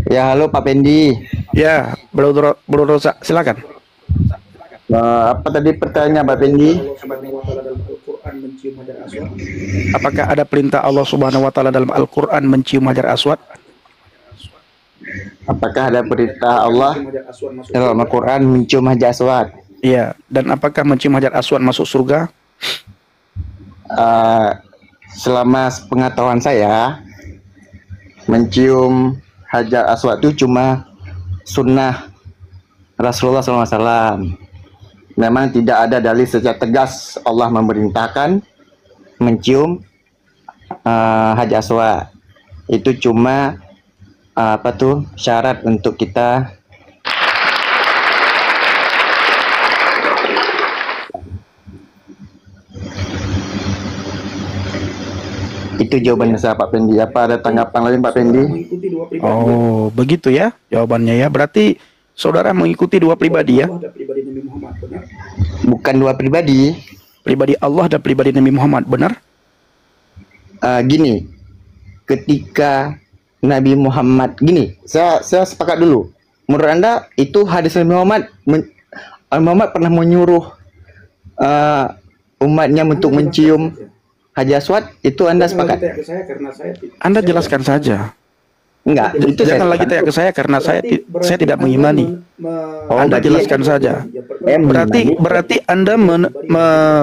Ya, halo Pak Pendi. Ya, Bro Rosa, silakan. Apa tadi pertanyaan Pak Pendi? Apakah ada perintah Allah Subhanahu wa taala dalam Al-Qur'an mencium Hajar Aswad? Apakah ada perintah Allah dalam Al-Quran mencium Hajar Aswad? Iya, dan apakah mencium Hajar Aswad masuk surga? Selama pengetahuan saya, mencium Hajar Aswad itu cuma sunnah Rasulullah SAW. Memang tidak ada dalil secara tegas Allah memerintahkan mencium Hajar Aswad. Itu cuma syarat untuk kita itu jawabannya saya Pak Pendi. Apa ada tanggapan lain Pak Pendi? Oh, begitu ya jawabannya ya. Berarti saudara mengikuti dua pribadi ya? Bukan dua pribadi. Pribadi Allah dan pribadi Nabi Muhammad, benar? Gini, ketika Nabi Muhammad, saya sepakat dulu. Menurut Anda itu hadis Nabi Muhammad, Muhammad pernah menyuruh umatnya untuk mencium Hajar Aswad, itu Anda sepakat? Anda jelaskan saja. Enggak, itu jangan lagi tanya ke saya karena saya tidak mengimani. Anda jelaskan saja. Berarti Anda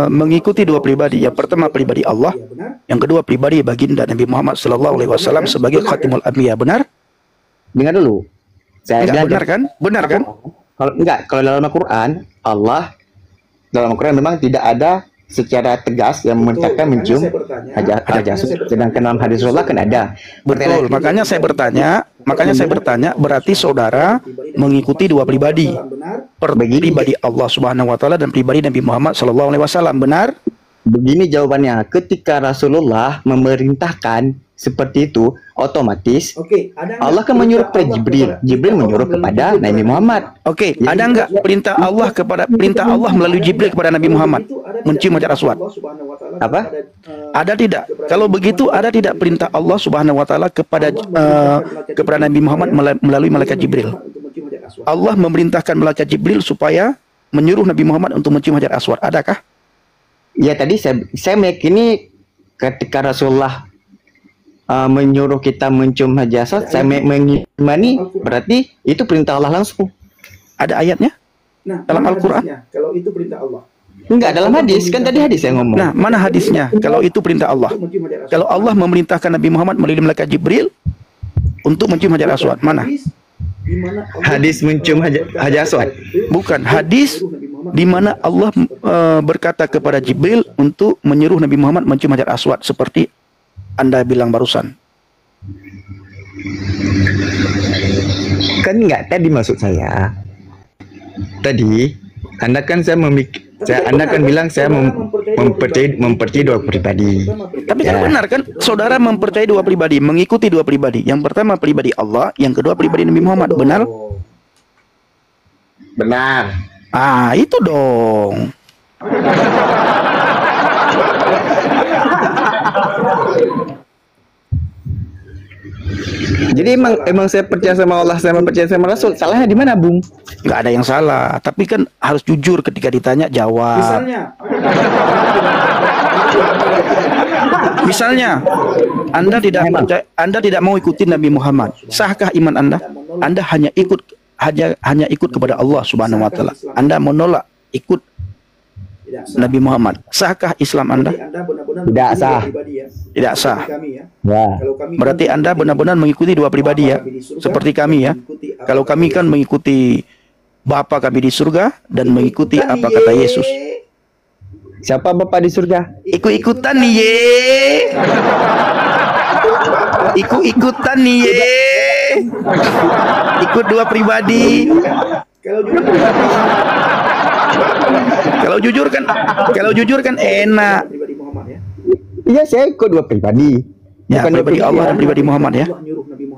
mengikuti dua pribadi. Yang pertama pribadi Allah, yang kedua pribadi baginda Nabi Muhammad SAW sebagai khatimul anbiya, benar? Dengar dulu. Benar kan? Benar kan? Kalau dalam Al-Quran, dalam Al-Quran memang tidak ada secara tegas yang memerintahkan mencium Hajar Aswad. Sedangkan dalam hadis Rasulullah kan ada. Betul. Makanya saya bertanya, berarti saudara mengikuti dua pribadi. Pribadi Allah Subhanahu wa taala dan pribadi Nabi Muhammad SAW, benar? Begini jawabannya, ketika Rasulullah memerintahkan seperti itu, otomatis Allah kan menyuruh kepada Jibril menyuruh kepada Nabi Muhammad. Ada enggak perintah Allah melalui Jibril kepada Nabi Muhammad mencium Hajar Aswad? Apa? Ada tidak? Kalau begitu ada tidak perintah Allah Subhanahu wa taala kepada Nabi Muhammad melalui malaikat Jibril? Allah memerintahkan malaikat Jibril supaya menyuruh Nabi Muhammad untuk mencium Hajar Aswad. Adakah? Ya, tadi saya meyakini ketika Rasulullah menyuruh kita mencium Hajar Aswad, saya mengimani berarti itu perintah Allah langsung. Ada ayatnya? Dalam Al-Quran? Kalau itu perintah Allah. Enggak, dalam hadis. Kan tadi hadis saya ngomong. Nah, mana hadisnya? Kalau itu perintah Allah. Kalau Allah memerintahkan Nabi Muhammad melalui malaikat Jibril untuk mencium Hajar Aswad, mana? Hadis mencium Hajar Aswad. Bukan, hadis di mana Allah berkata kepada Jibril untuk menyuruh Nabi Muhammad mencium Hajar Aswad seperti Anda bilang barusan. Kan enggak tadi maksud saya. Tadi Anda kan Anda kan bilang saya mempercayai dua pribadi. Tapi kan benar kan, saudara mempercayai dua pribadi, mengikuti dua pribadi. Yang pertama pribadi Allah, yang kedua pribadi Nabi Muhammad, benar? Benar. Itu dong. Jadi emang saya percaya sama Allah, saya percaya sama Rasul. Salahnya di mana, Bung? Nggak ada yang salah, tapi kan harus jujur ketika ditanya, jawab. Misalnya Anda tidak mau ikuti Nabi Muhammad. Sahkah iman Anda? Anda hanya ikut kepada Allah Subhanahu wa taala. Anda menolak ikut Nabi Muhammad. Sahkah Islam Anda? Tidak sah. Tidak sah. Ya. Berarti Anda benar-benar mengikuti dua pribadi ya. Seperti kami ya. Kalau kami kan mengikuti Bapa kami di surga dan mengikuti apa kata Yesus. Siapa Bapak di surga? Ikut-ikutan nih ye. Ikut-ikutan nih ye. Ikut dua pribadi. Kalau jujur kan enak. Iya, saya ikut dua pribadi. Ya, pribadi Allah dan pribadi Muhammad ya.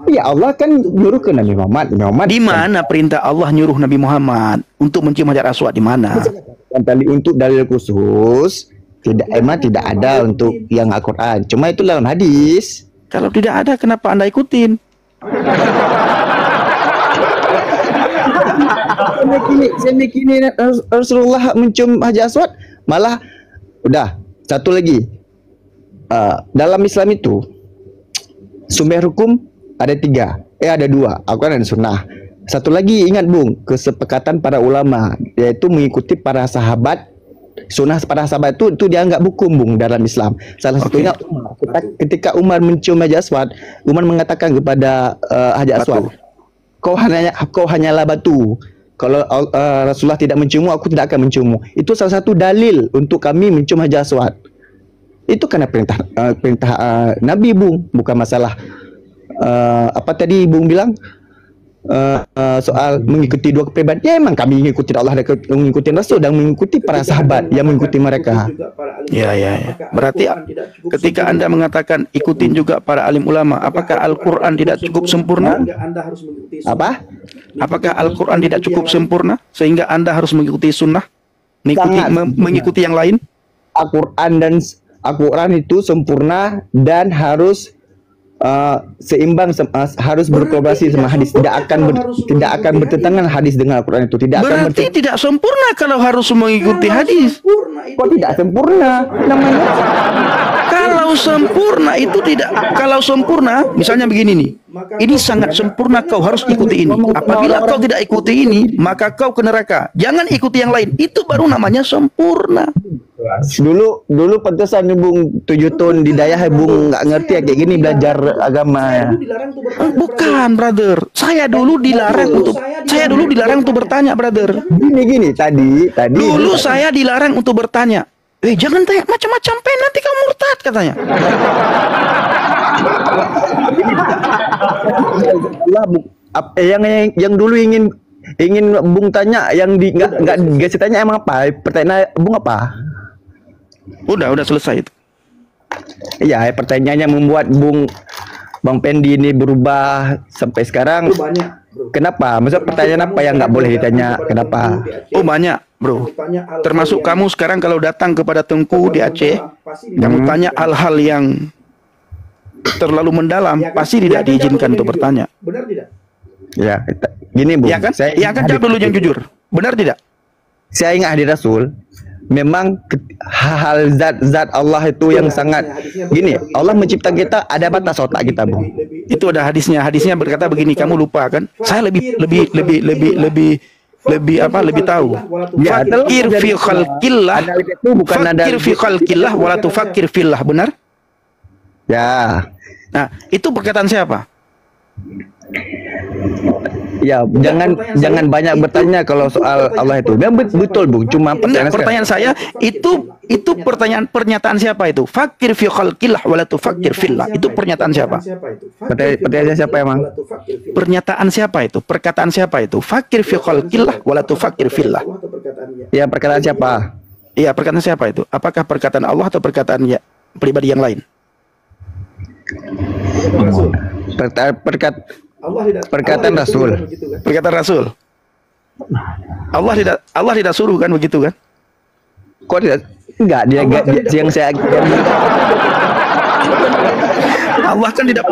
Iya, Allah kan nyuruh ke Nabi Muhammad. Di mana perintah Allah nyuruh Nabi Muhammad untuk mencium Hajar Aswad, di mana? Tadi untuk dalil khusus tidak ada untuk yang Al-Quran. Cuma itu dalam hadis. Kalau tidak ada, kenapa Anda ikutin? saya mikir Rasulullah mencium Hajar Aswad, malah udah satu lagi. Dalam Islam itu sumber hukum ada 3, ada 2, Al-Quran dan Sunnah. Satu lagi ingat Bung, kesepakatan para ulama, yaitu mengikuti para sahabat. Sunnah para sahabat itu dianggap hukum Bung dalam Islam. Salah satunya Umar. Ketika Umar mencium Hajar Aswad, Umar mengatakan kepada Hajar Aswad, kau hanyalah batu. Kalau Rasulullah tidak menciummu, aku tidak akan menciummu. Itu salah satu dalil untuk kami mencium Hajar Aswad. Itu karena perintah Nabi Bung, bukan masalah apa tadi Bung bilang soal mengikuti 2 kepribadian. Ya emang kami mengikuti Allah dan mengikuti Rasul dan mengikuti para sahabat yang mengikuti mereka. Ya. Berarti ketika Anda mengatakan ikutin juga para alim ulama, apakah Al-Quran tidak cukup sempurna? Apa? Apakah Al-Quran tidak cukup sempurna sehingga Anda harus mengikuti sunnah, mengikuti yang lain? Al-Quran itu sempurna dan harus seimbang, harus berkolaborasi sama hadis. Tidak akan bertentangan hadis dengan Al-Quran itu. Berarti tidak sempurna kalau harus mengikuti hadis. Kok tidak sempurna namanya? Kalau sempurna itu tidak. Kalau sempurna, misalnya begini nih. Ini sangat sempurna, kau harus ikuti ini. Apabila kau tidak ikuti ini, maka kau ke neraka. Jangan ikuti yang lain. Itu baru namanya sempurna. Dulu pantesan Bung 7 tahun di daya Bung nggak ngerti ya kayak gini belajar agama ya. Bukan, brother. Saya dulu dilarang untuk bertanya, brother. Gini tadi. Dulu saya dilarang untuk bertanya. Jangan tanya macam-macam, nanti kamu murtad katanya. Yang dulu ingin Bung tanya, yang nggak dikasih tanya emang apa? Pertanyaan Bung apa? Udah selesai itu. Iya, pertanyaannya membuat Bang Pendi ini berubah sampai sekarang. Kenapa? Maksud pertanyaan apa yang nggak boleh ditanya? Kenapa? Oh banyak, bro. Termasuk kamu sekarang kalau datang kepada Tengku di Aceh, kamu tanya hal-hal yang terlalu mendalam, pasti tidak diizinkan untuk bertanya. Benar tidak? Ya, gini Bung. Ya kan? Jawab dulu yang jujur. Benar tidak? Saya ingat hadis Rasul. Memang hal zat Allah itu yang sangat gini. Allah mencipta kita, ada batas otak kita, Bung. Itu ada hadisnya. Hadisnya berkata begini, kamu lupa kan? Saya lebih tahu. Ya, fakir fi khalqillah. Fakir fi khalqillah wala tufakir fillah, benar? Ya. Nah, itu perkataan siapa? Ya, jangan banyak bertanya kalau soal Allah itu. Memang betul, Bung. Cuma pertanyaan saya itu pernyataan siapa itu? Fakir fi khalqillah wala tufakir fillah. Itu pernyataan siapa? Pertanyaan siapa emang? Pernyataan siapa itu? Perkataan siapa itu? Fakir fi khalqillah wala tufakir fillah. Ya, perkataan siapa? Iya, perkataan siapa itu? Apakah perkataan Allah atau perkataan pribadi yang lain? Perkataan Rasul. Perkataan Rasul. Allah tidak suruh kan begitu kan? Kok tidak? Enggak, yang saya Allah kan tidak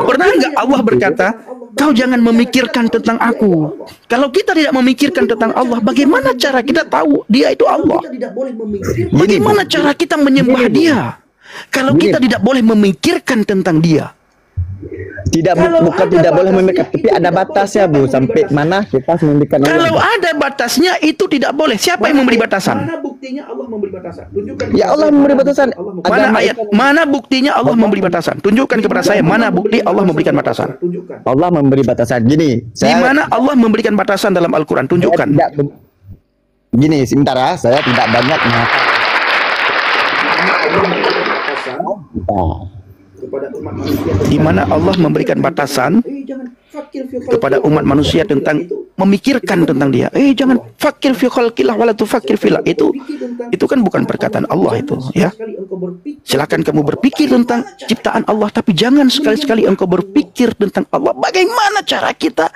pernah enggak Allah berkata, kau jangan memikirkan tentang aku. Kalau kita tidak memikirkan tentang Allah, bagaimana cara kita tahu Dia itu Allah? Bagaimana cara kita menyembah Dia? Kalau kita tidak boleh memikirkan tentang Dia. Bukan tidak boleh memikirkan, tapi ada batasnya, Bu. Sampai mana kita memberikan Allah. Kalau ada batasnya itu tidak boleh. Siapa yang memberi batasan? Mana buktinya Allah memberi batasan? Tunjukkan. Ya Allah memberi batasan. Mana ayat? Mana buktinya Allah memberi batasan? Tunjukkan kepada saya mana bukti Allah memberikan batasan. Allah memberi batasan. Gini, di mana Allah memberikan batasan dalam Al-Quran? Tunjukkan. Gini, sebentar ya. Saya tidak banyak di mana Allah memberikan batasan kepada umat manusia tentang memikirkan tentang Dia. Jangan fakir fi khalqillah wala tufakir fillah. Itu kan bukan perkataan Allah itu, ya. Silakan kamu berpikir tentang ciptaan Allah, tapi jangan sekali-sekali engkau berpikir tentang Allah. Bagaimana cara kita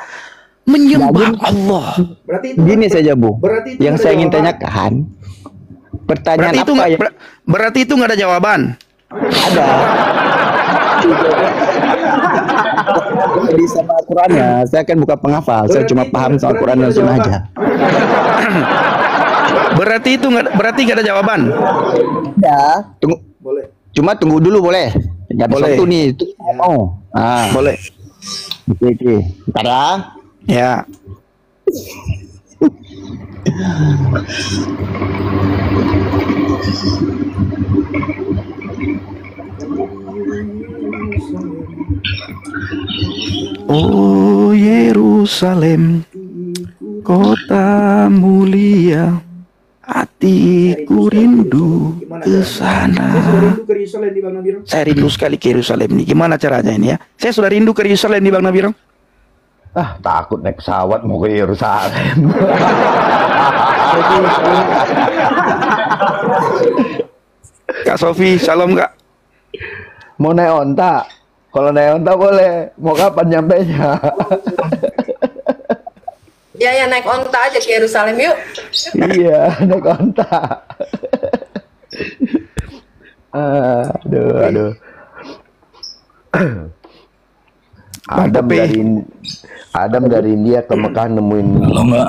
menyembah Allah? Gini saja, Bu. Yang saya ingin tanyakan, pertanyaan berarti itu nggak ada jawaban. Ada. Di sama Qurannya, saya kan bukan penghafal, saya cuma paham soal Quran dan Sunnah aja. Berarti itu nggak ada jawaban. Ya, tunggu. Boleh. Cuma tunggu dulu boleh. Ada Boleh. satu nih. Oh, Boleh. Oke. Bentar ya. Ya. Oh Yerusalem, kota mulia, hatiku rindu ke sana. Saya rindu sekali ke Yerusalem nih. Gimana caranya ini ya? Saya sudah rindu ke Yerusalem nih Bang Nabirong. Takut naik pesawat mau ke Yerusalem. Kak Sofi, shalom Kak. Mau naik onta? Kalau naik onta boleh. Mau kapan nyampenya? Ya naik onta aja ke Yerusalem yuk. Iya, naik onta. Aduh. Adam dari India ke Mekah nemuin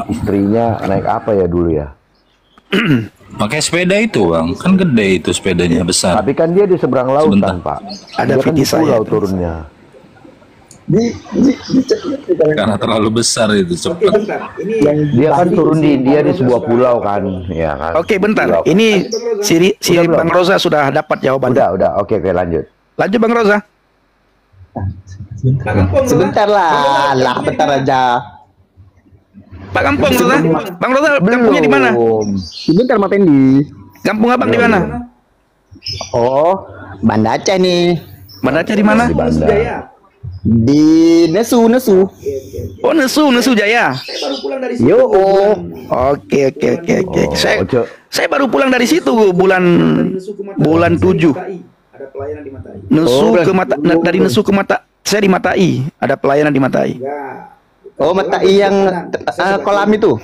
istrinya naik apa ya dulu ya? Pakai sepeda itu bang, kan gede itu sepedanya besar. Tapi kan dia di seberang lautan Pak. Ada dia kan di video saya pulau itu. turunnya. Karena terlalu besar itu Oke, cepat. bentar. Ini Dia kan turun di India di sebuah pulau kan, ya kan? Oke, bentar. Pulau. Ini si Udah belum? Bang Roza sudah dapat jawabannya. Udah, oke, lanjut. Lanjut Bang Roza. Pak Kampung, Sebentar lah, bentar aja. Pak Kampung Roza. Bang Roza, kampungnya di mana? Sebentar Mas Pendi. Kampung Abang di mana? Oh, Banda Aceh nih. Banda Aceh di mana? Di Banda. Jaya. Di Nesu. Oh, Nesu Jaya. Saya baru pulang dari situ. Yo, Oke. Oh, Saya baru pulang dari situ bulan bulan 7. Ada pelayanan di Matai. Dari Nesu ke Mata. Saya di Matai. Ada pelayanan di Matai. Enggak. Oh, Matai yang kolam itu.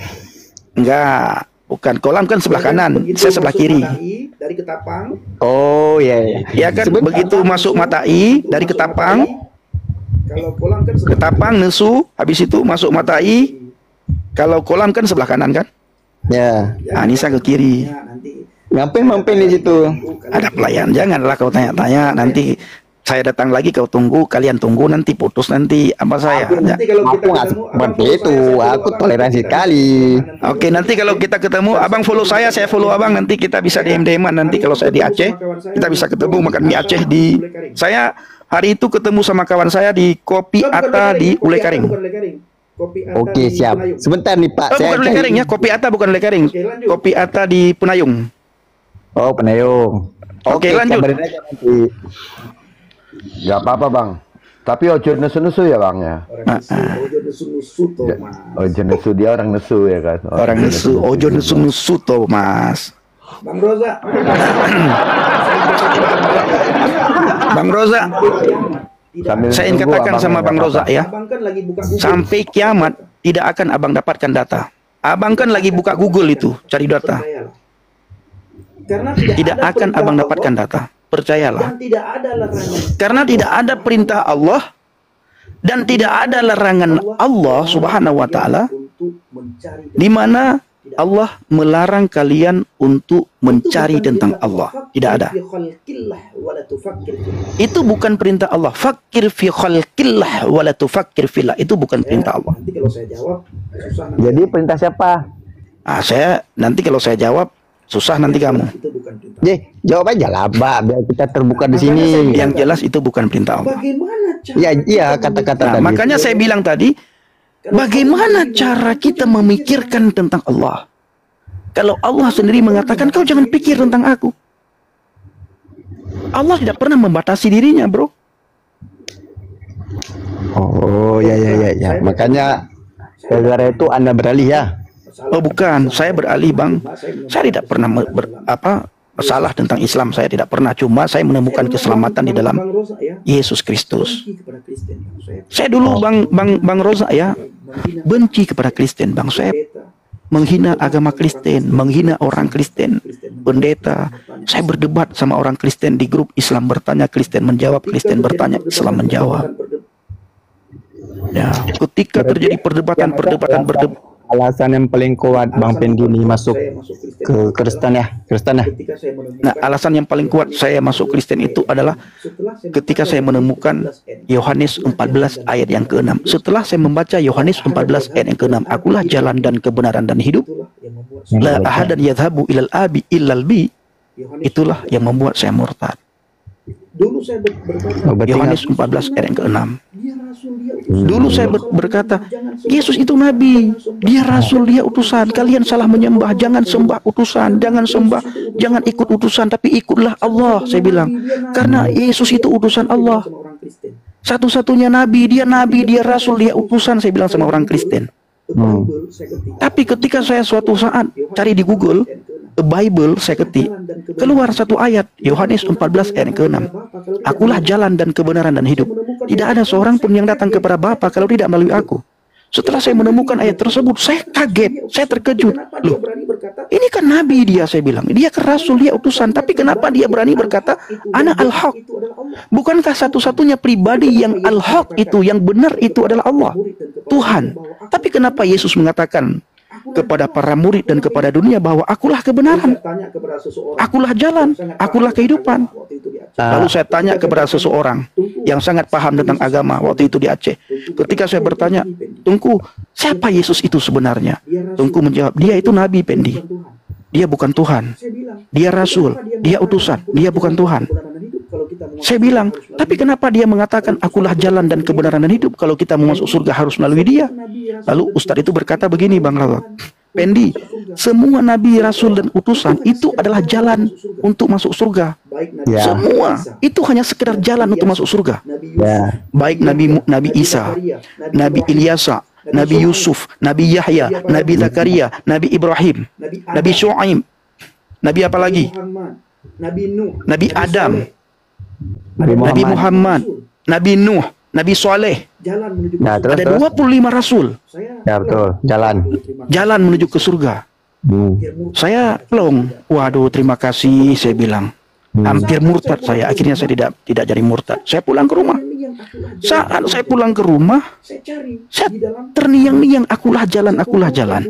Enggak, bukan. Kolam kan sebelah kanan. Begitu Saya sebelah masuk kiri. Matai, dari Ketapang. Oh, iya. Ya kan, begitu masuk Matai dari Ketapang, Kalau kolam kan sebelah Ketapang, Nesu, habis itu masuk Matai. Kalau kolam kan sebelah kanan kan? Ya. Nah, ini saya ke kiri. Ya, nanti Ngapain di situ? Ada pelayan, janganlah kau tanya-tanya. Nanti saya datang lagi, kau tunggu, kalian tunggu, nanti putus nanti apa saya. nanti kalau kita Aku nggak ketemu, seperti abang follow itu. saya follow Aku abang. toleransi sekali. Oke, nanti kalau kita ketemu, abang follow saya follow abang. Nanti kita bisa DM-an. Nanti kalau saya di Aceh, kita bisa ketemu makan mie Aceh di. Saya hari itu ketemu sama kawan saya di Kopi Ata di Ule Karing. Kopi Ata Oke, di siap. Penayung. Sebentar nih Pak. Oh, bukan Ule Karing ya, Kopi Ata bukan Ule Karing. Oke, lanjut. Kopi Ata di Penayung. Oh, Penayung. Oke, lanjut. kabarin aja nanti. Gak apa-apa Bang. Tapi ojo nesu-nesu ya Bang ya. Orang nesu, ojo nesu-nesu toh, Mas. Ojo nesu, dia orang nesu ya kan. Orang nesu, ojo nesu toh Mas. Bang Roza. Bang Roza, Sambil saya ingin nunggu katakan abang sama nggak Bang Roza apa-apa. ya. Abang kan lagi buka Google. Sampai kiamat tidak akan abang dapatkan data. Abang kan lagi buka Google itu, cari data. Percayalah. Karena Tidak ada akan perintah abang Allah dapatkan data. Percayalah. Dan tidak ada larangan Karena tidak ada perintah Allah dan tidak ada larangan Allah Subhanahu wa taala untuk mencari di mana Allah melarang kalian untuk mencari tentang Allah. Tidak ada. Itu bukan perintah Allah. Fakir fi khalqillah wa la tufakkir fillah. Itu bukan perintah Allah. Nanti kalau saya jawab susah nanti. Jadi perintah siapa? Nanti kalau saya jawab susah nanti kamu. Itu bukan perintah. Jawab aja lah Mbak, biar kita terbuka di sini. Yang jelas itu bukan perintah Allah. Bagaimana cara Ya, iya kita kata-kata Nah, tadi. makanya saya bilang tadi, bagaimana cara kita memikirkan tentang Allah? Kalau Allah sendiri mengatakan, kau jangan pikir tentang aku. Allah tidak pernah membatasi dirinya, bro. Oh, ya. Makanya gara-gara itu Anda beralih ya. Oh bukan, saya beralih bang. Saya tidak pernah salah tentang Islam. Saya tidak pernah. Cuma saya menemukan keselamatan di dalam Yesus Kristus. Saya dulu bang Roza ya, benci kepada Kristen bang. Saya menghina agama Kristen, menghina orang Kristen, pendeta, saya berdebat sama orang Kristen di grup Islam bertanya, Kristen menjawab, Kristen bertanya, Islam menjawab. Ya, ketika terjadi perdebatan, alasan yang paling kuat Bang Pendi ini masuk ke Kristen ya. Nah, alasan yang paling kuat saya masuk Kristen itu adalah ketika saya menemukan Yohanes 14 ayat yang ke-6. Setelah saya membaca Yohanes 14 ayat yang ke-6, akulah jalan dan kebenaran dan hidup. La ahadan yadhabu ilal abi illal bi. Itulah yang membuat saya murtad. Dulu saya berkata, Yohanes 14 ayat yang ke-6. Dulu saya berkata, Yesus itu nabi, dia rasul, dia utusan. Kalian salah menyembah, jangan sembah utusan, jangan ikut utusan, tapi ikutlah Allah. Saya bilang, karena Yesus itu utusan Allah. Satu-satunya nabi, dia rasul, dia utusan. Saya bilang sama orang Kristen. Tapi ketika saya suatu saat cari di Google Bible, saya ketik, keluar satu ayat, Yohanes 14 ayat ke-6. Akulah jalan dan kebenaran dan hidup. Tidak ada seorang pun yang datang kepada Bapa kalau tidak melalui aku. Setelah saya menemukan ayat tersebut, saya kaget, saya terkejut. Loh, ini kan nabi dia, saya bilang. Dia kan rasul, dia utusan. Tapi kenapa dia berani berkata, Ana al-haq? Bukankah satu-satunya pribadi yang al-haq itu, yang benar itu adalah Allah, Tuhan. Tapi kenapa Yesus mengatakan kepada para murid dan kepada dunia bahwa akulah kebenaran, akulah jalan, akulah kehidupan? Lalu saya tanya kepada seseorang yang sangat paham tentang agama waktu itu di Aceh. Ketika saya bertanya, Tungku, siapa Yesus itu sebenarnya? Tungku menjawab, dia itu nabi, Pendi. Dia bukan Tuhan. Dia rasul, dia utusan, dia bukan Tuhan. Saya bilang, tapi kenapa dia mengatakan akulah jalan dan kebenaran dan hidup? Kalau kita mau masuk surga harus melalui dia. Lalu Ustadz itu berkata begini, Bang Lawak, Pendi, semua nabi, rasul dan utusan itu adalah jalan untuk masuk surga. Ya. Semua itu hanya sekedar jalan untuk masuk surga. Ya. Baik Nabi Isa, Nabi Ilyasa, Nabi Yusuf, Nabi Yahya, Nabi Zakaria, Nabi Ibrahim, Nabi Syuaib, Nabi apa lagi? Nabi Adam, Nabi Muhammad, Nabi Nuh, Nabi Saleh. Nah, terus, Ada 25 rasul. Ya betul, Jalan menuju ke surga. Saya plong. Waduh, terima kasih, saya bilang. Hampir murtad saya. Akhirnya saya tidak jadi murtad. Saya pulang ke rumah. Saat saya pulang ke rumah, saya terniang-niang, akulah jalan, akulah jalan.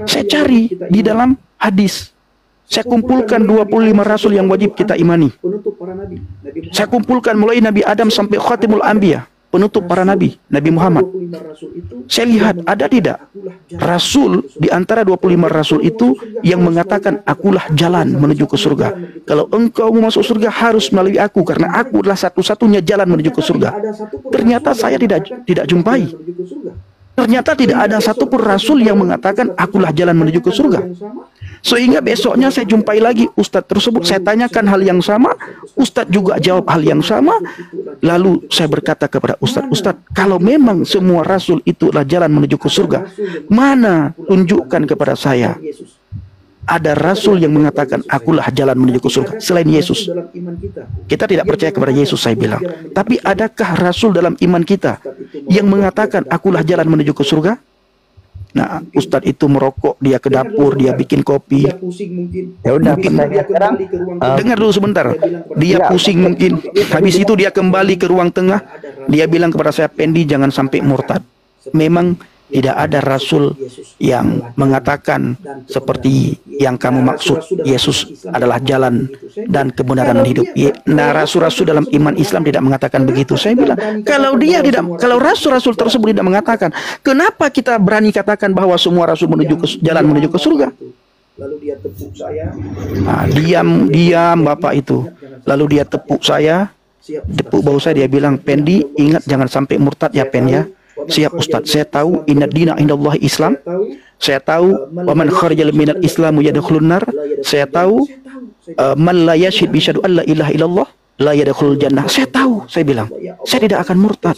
Saya cari di dalam hadis. Saya kumpulkan 25 rasul yang wajib kita imani. Saya kumpulkan mulai Nabi Adam sampai Khatimul Anbiya, penutup para nabi, Nabi Muhammad. Saya lihat ada tidak rasul di antara 25 rasul itu yang mengatakan akulah jalan menuju ke surga. Kalau engkau mau masuk surga harus melalui aku, karena aku adalah satu-satunya jalan menuju ke surga. Ternyata saya tidak jumpai. Ternyata tidak ada satupun rasul yang mengatakan akulah jalan menuju ke surga. Sehingga besoknya saya jumpai lagi ustadz tersebut, saya tanyakan hal yang sama, ustadz juga jawab hal yang sama. Lalu saya berkata kepada ustadz, kalau memang semua rasul itu adalah jalan menuju ke surga, mana tunjukkan kepada saya ada rasul yang mengatakan akulah jalan menuju ke surga selain Yesus. Kita tidak percaya kepada Yesus, saya bilang. Tapi adakah rasul dalam iman kita yang mengatakan akulah jalan menuju ke surga? Nah, ustadz itu merokok, dia ke dapur, dia bikin kopi. Ya udah, sekarang dengar dulu sebentar. Dia pusing mungkin. Habis itu dia kembali ke ruang tengah. Dia bilang kepada saya, Pendi, jangan sampai murtad. Memang tidak ada rasul yang mengatakan seperti yang kamu maksud. Yesus adalah jalan dan kebenaran dan hidup. Nah, rasul-rasul dalam iman Islam tidak mengatakan begitu. Saya bilang, kalau rasul-rasul tersebut tidak mengatakan, kenapa kita berani katakan bahwa semua rasul jalan menuju ke surga? Lalu dia tepuk saya. Nah, diam Bapak itu. Lalu dia tepuk saya, tepuk bau saya, dia bilang, Pendi, ingat jangan sampai murtad ya, Pen ya. Siap Ustadz, saya tahu inna dina indallahi Islam. Saya tahu wa man kharajal minal islamu yadkhulun nar. Saya tahu man la yashhad bi syahadu alla ilaha illallah la yadkhulul jannah. Saya tahu, saya bilang, saya tidak akan murtad.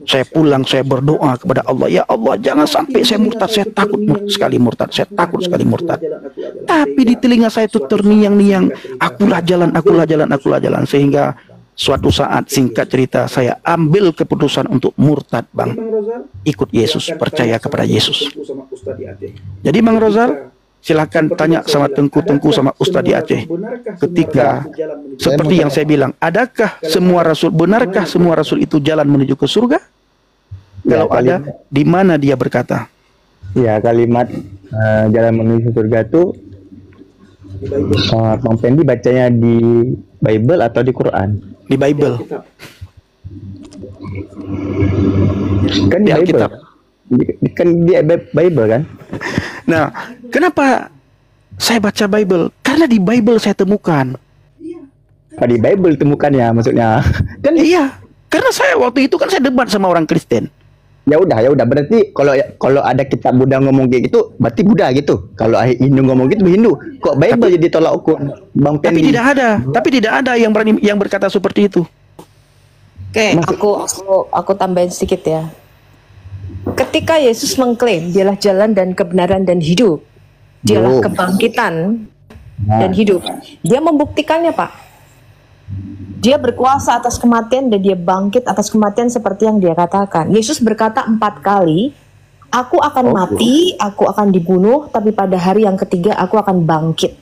Saya pulang, saya berdoa kepada Allah, ya Allah, jangan sampai saya murtad, saya takut sekali murtad, saya takut sekali murtad. Tapi di telinga saya itu terniang-niang, akulah jalan, akulah jalan, akulah jalan. Sehingga suatu saat, singkat cerita, saya ambil keputusan untuk murtad, Bang. Ikut Yesus, percaya kepada Yesus. Jadi Bang Rozal, Silahkan tanya sama Tengku-Tengku sama Ustadz di Aceh. Ketika seperti yang saya bilang, benarkah semua rasul itu jalan menuju ke surga? Kalau ada, di mana dia berkata? Ya, kalimat jalan menuju surga itu Bang Pendi bacanya di Bible atau di Quran? Di Bible. Kan di Bible. Kan di Bible kan? Nah, kenapa saya baca Bible? Karena di Bible saya temukan. Di Bible temukannya maksudnya. Kan iya. Karena saya waktu itu kan saya debat sama orang Kristen. Ya udah berarti kalau ada kitab Buddha ngomong kayak gitu berarti Buddha gitu. Kalau Hindu ngomong gitu Hindu. Kok Bible jadi tolak ukur Bang Pendi? Tapi tidak ada yang berkata seperti itu. Oke, aku tambahin sedikit ya. Ketika Yesus mengklaim dialah jalan dan kebenaran dan hidup, dialah kebangkitan dan hidup, dia membuktikannya, Pak. Dia berkuasa atas kematian dan dia bangkit atas kematian seperti yang dia katakan. Yesus berkata 4 kali, aku akan mati, aku akan dibunuh, tapi pada hari yang ketiga aku akan bangkit.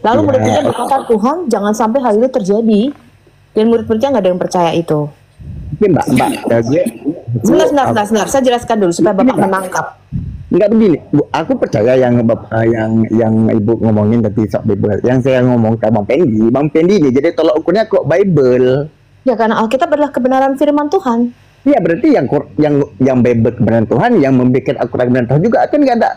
Lalu murid-muridnya berkata, Tuhan jangan sampai hal itu terjadi. Dan murid-muridnya nggak ada yang percaya itu. Mbak, Sebentar, saya jelaskan dulu supaya Bapak menangkap. Enggak begini, Bu, aku percaya yang Ibu ngomongin tadi soal Bible. Yang saya ngomong ke Bang Pendi ini jadi tolak ukurnya kok Bible. Ya karena Alkitab adalah kebenaran firman Tuhan. Iya, berarti yang Bible kebenaran Tuhan, yang membuat Al-Qur'an kebenaran Tuhan juga kan enggak ada.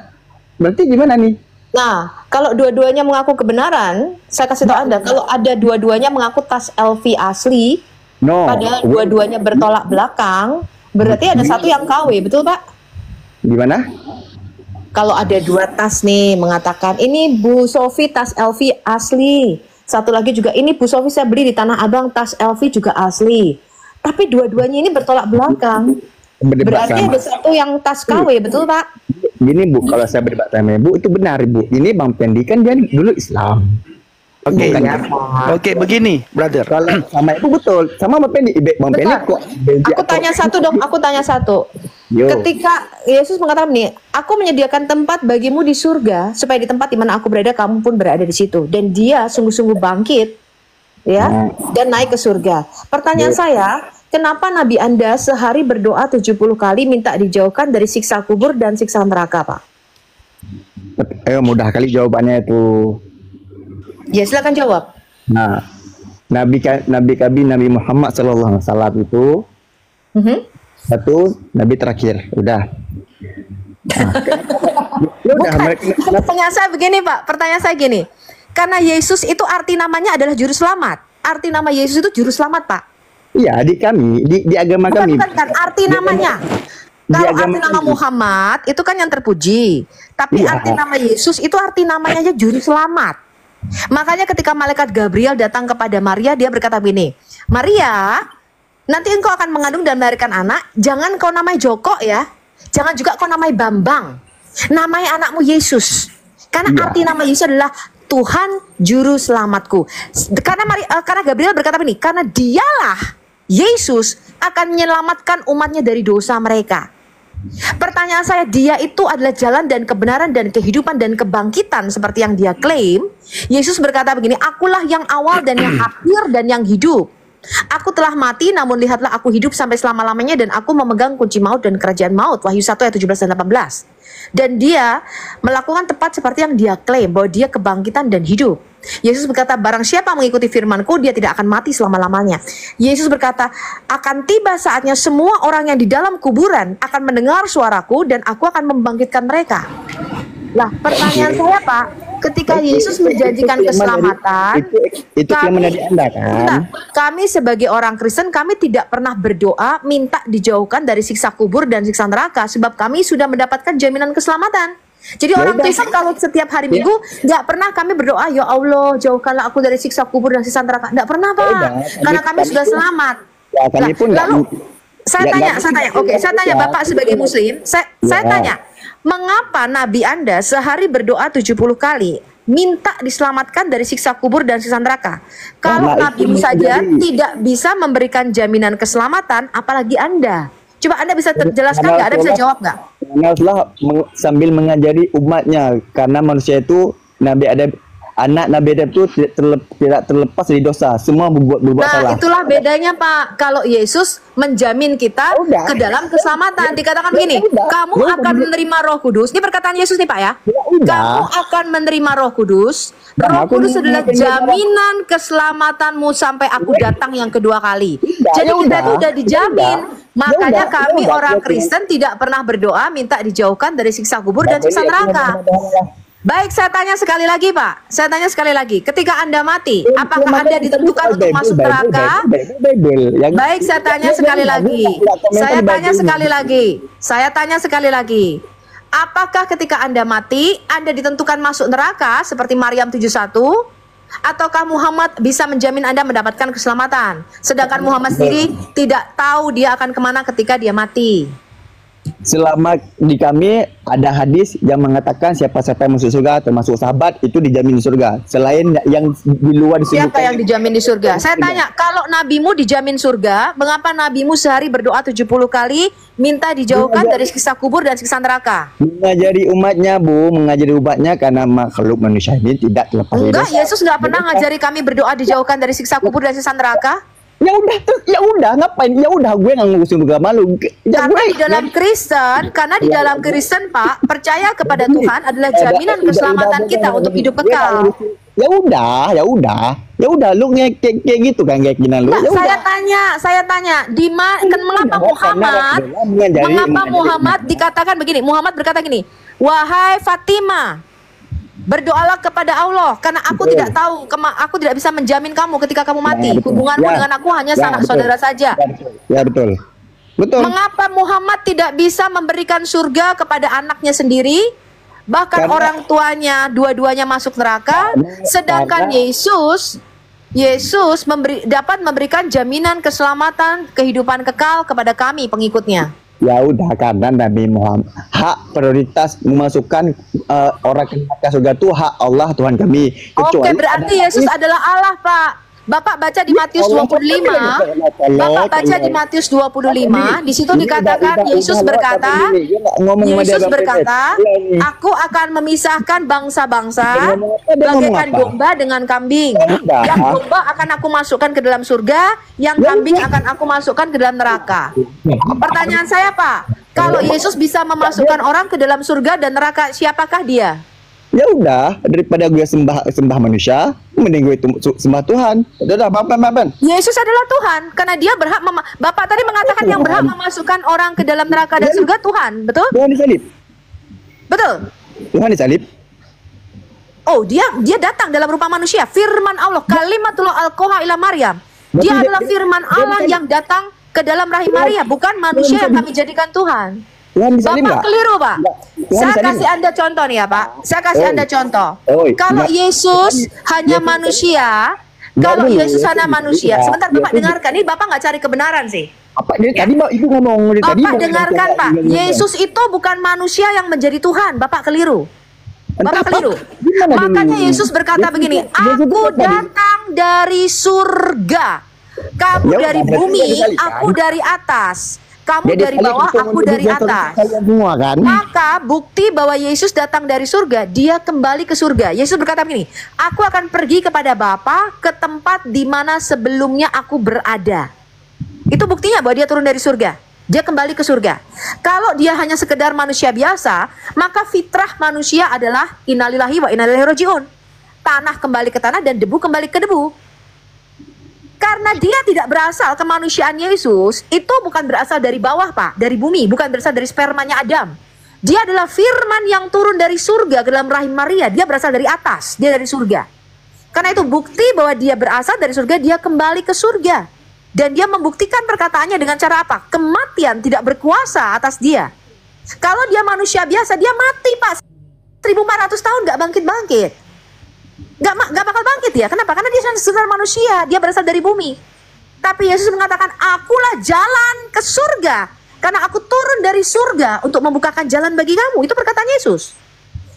Berarti gimana nih? Nah, kalau dua-duanya mengaku kebenaran, saya kasih tahu Anda, kalau ada dua-duanya mengaku tas LV asli, padahal dua-duanya bertolak belakang, berarti ada satu yang KW, betul Pak? Gimana? Kalau ada 2 tas nih mengatakan ini Bu Sofi tas LV asli, satu lagi juga ini Bu Sofi saya beli di Tanah Abang tas LV juga asli, tapi dua-duanya ini bertolak belakang, berarti ada satu yang tas KW, betul Pak? Gini Bu, kalau saya berdebat sama Ibu itu benar Bu, ini Bang Pendi kan dia dulu Islam. Oke, begini, brother. Kalau sama Ibu betul, sama Bang Pendi kok. Aku tanya satu. Yo. Ketika Yesus mengatakan nih, aku menyediakan tempat bagimu di surga, supaya di tempat di mana aku berada, kamu pun berada di situ. Dan dia sungguh-sungguh bangkit, ya, dan naik ke surga. Pertanyaan saya, kenapa Nabi Anda sehari berdoa 70 kali minta dijauhkan dari siksa kubur dan siksa neraka, Pak? Mudah kali jawabannya itu. Ya, silakan jawab. Nah, Nabi Muhammad SAW itu satu Nabi terakhir, udah. Pertanyaan saya begini Pak, karena Yesus itu arti namanya adalah juru selamat. Arti nama Yesus itu juru selamat Pak. Iya, di agama kami. Bukan arti namanya. Kalau arti nama Muhammad itu kan yang terpuji, tapi arti nama Yesus itu arti namanya aja juru selamat. Makanya ketika malaikat Gabriel datang kepada Maria, dia berkata begini, Maria, nanti engkau akan mengandung dan melahirkan anak, jangan kau namai Joko ya, jangan juga kau namai Bambang, namai anakmu Yesus. Karena arti nama Yesus adalah Tuhan Juru Selamatku. Karena Gabriel berkata begini, karena dialah Yesus akan menyelamatkan umatnya dari dosa mereka. Pertanyaan saya, dia itu adalah jalan dan kebenaran dan kehidupan dan kebangkitan seperti yang dia klaim. Yesus berkata begini, akulah yang awal dan yang akhir dan yang hidup. Aku telah mati, namun lihatlah aku hidup sampai selama-lamanya dan aku memegang kunci maut dan kerajaan maut. Wahyu 1 ayat 17 dan 18. Dan dia melakukan tepat seperti yang dia klaim, bahwa dia kebangkitan dan hidup. Yesus berkata, barang siapa mengikuti firman-Ku, dia tidak akan mati selama-lamanya. Yesus berkata, akan tiba saatnya semua orang yang di dalam kuburan akan mendengar suaraku dan aku akan membangkitkan mereka. Lah, pertanyaan saya Pak, ketika Yesus menjanjikan keselamatan, itu kami dari Anda kan? Kami sebagai orang Kristen, kami tidak pernah berdoa minta dijauhkan dari siksa kubur dan siksa neraka, sebab kami sudah mendapatkan jaminan keselamatan. Jadi orang Kristen kalau setiap hari Minggu nggak pernah kami berdoa, ya Allah jauhkanlah aku dari siksa kubur dan siksa neraka. Nggak pernah Pak, karena kami sudah selamat. Lalu saya tanya Bapak sebagai Muslim, saya tanya, mengapa Nabi Anda sehari berdoa 70 kali minta diselamatkan dari siksa kubur dan siksa neraka? Kalau Nabi saja tidak bisa memberikan jaminan keselamatan, apalagi Anda? Coba Anda bisa jelaskan nggak? Anda bisa jawab nggak? sambil mengajari umatnya, karena manusia itu anak Nabi Adam itu tidak terlepas dari dosa, semua berbuat salah. Nah, itulah bedanya Pak. Kalau Yesus menjamin kita ke dalam keselamatan, dikatakan begini, kamu akan menerima Roh Kudus. Ini perkataan Yesus nih Pak ya. Kamu akan menerima Roh Kudus. Roh Kudus adalah jaminan keselamatanmu sampai aku datang yang kedua kali. Jadi kita itu udah dijamin. Makanya kami orang Kristen tidak pernah berdoa minta dijauhkan dari siksa kubur dan siksa neraka. Baik, saya tanya sekali lagi Pak. Saya tanya sekali lagi. Ketika Anda mati, apakah Anda ditentukan untuk masuk neraka? Baik, saya tanya sekali lagi. Saya tanya sekali lagi. Apakah ketika Anda mati, Anda ditentukan masuk neraka seperti Maryam 71? Ataukah Muhammad bisa menjamin Anda mendapatkan keselamatan? Sedangkan Muhammad sendiri tidak tahu dia akan kemana ketika dia mati. Selama di kami ada hadis yang mengatakan siapa-siapa yang masuk surga termasuk sahabat itu dijamin di surga. Selain yang di luar disebutkan. Siapa yang dijamin di surga? Saya tanya, kalau nabimu dijamin surga, mengapa nabimu sehari berdoa 70 kali minta dijauhkan dari siksa kubur dan siksa neraka? Mengajari umatnya, Bu, mengajari umatnya karena makhluk manusia ini tidak terlepas dari dosa. Enggak, Yesus nggak pernah ngajari kami berdoa dijauhkan dari siksa kubur dan siksa neraka. Ya udah ngapain? Ya udah gue nggak ngurusin juga malu. Karena di dalam Kristen Pak, percaya kepada Tuhan adalah jaminan keselamatan kita untuk hidup kekal. Ya udah, lu kayak gitu kan kayak gini lu. Saya tanya, mengapa Muhammad dikatakan begini? Muhammad berkata gini, wahai Fatimah, berdoalah kepada Allah karena aku tidak tahu, aku tidak bisa menjamin kamu ketika kamu mati. Hubunganmu dengan aku hanya sanak saudara saja. Ya betul. Mengapa Muhammad tidak bisa memberikan surga kepada anaknya sendiri? Bahkan orang tuanya dua-duanya masuk neraka, sedangkan Yesus dapat memberikan jaminan keselamatan, kehidupan kekal kepada kami pengikutnya. Ya udah, karena Nabi Muhammad hak prioritas memasukkan orang ke surga itu hak Allah Tuhan kami. Oke, berarti Yesus adalah Allah, Pak. Bapak baca di Matius 25. Bapak baca di Matius 25, di situ dikatakan Yesus berkata, aku akan memisahkan bangsa-bangsa bagaikan domba dengan kambing. Yang domba akan aku masukkan ke dalam surga, yang kambing akan aku masukkan ke dalam neraka. Pertanyaan saya, Pak, kalau Yesus bisa memasukkan orang ke dalam surga dan neraka, siapakah dia? Ya udah, daripada gue sembah manusia, mending gue sembah Tuhan. Udah, maafkan. Yesus adalah Tuhan karena dia berhak Bapak tadi mengatakan yang berhak memasukkan orang ke dalam neraka dan surga Tuhan, betul? Tuhan disalib. Betul. Tuhan disalib. Oh, dia datang dalam rupa manusia. Firman Allah, kalimatullah alqaha ila Maryam. Dia adalah firman Allah yang datang ke dalam rahim Maria, bukan manusia yang kami jadikan Tuhan. Bapak keliru, Pak. Saya kasih Anda contoh nih ya, Pak. Saya kasih Anda contoh. Kalau Yesus hanya manusia, sebentar Bapak dengarkan. Ini Bapak nggak cari kebenaran sih. Tadi Ibu ngomong Bapak dengarkan, Pak. Yesus itu bukan manusia yang menjadi Tuhan. Bapak keliru. Makanya Yesus berkata begini, aku datang dari surga, kamu dari bumi, aku dari atas. Kamu dari bawah, aku dari atas. Maka bukti bahwa Yesus datang dari surga, dia kembali ke surga. Yesus berkata begini, aku akan pergi kepada Bapa ke tempat di mana sebelumnya aku berada. Itu buktinya bahwa dia turun dari surga. Dia kembali ke surga. Kalau dia hanya sekedar manusia biasa, maka fitrah manusia adalah innalillahi wa inna ilaihi rajiun. Tanah kembali ke tanah dan debu kembali ke debu. Karena dia tidak berasal, kemanusiaan Yesus itu bukan berasal dari bawah, Pak, dari bumi, bukan berasal dari spermanya Adam. Dia adalah firman yang turun dari surga ke dalam rahim Maria. Dia berasal dari atas, dia dari surga. Karena itu bukti bahwa dia berasal dari surga, dia kembali ke surga. Dan dia membuktikan perkataannya dengan cara apa? Kematian tidak berkuasa atas dia. Kalau dia manusia biasa, dia mati, Pak. 1400 tahun gak bangkit-bangkit. Gak bakal bangkit ya. Kenapa? Karena dia sekedar manusia, dia berasal dari bumi. Tapi Yesus mengatakan, akulah jalan ke surga, karena aku turun dari surga untuk membukakan jalan bagi kamu. Itu perkataan Yesus.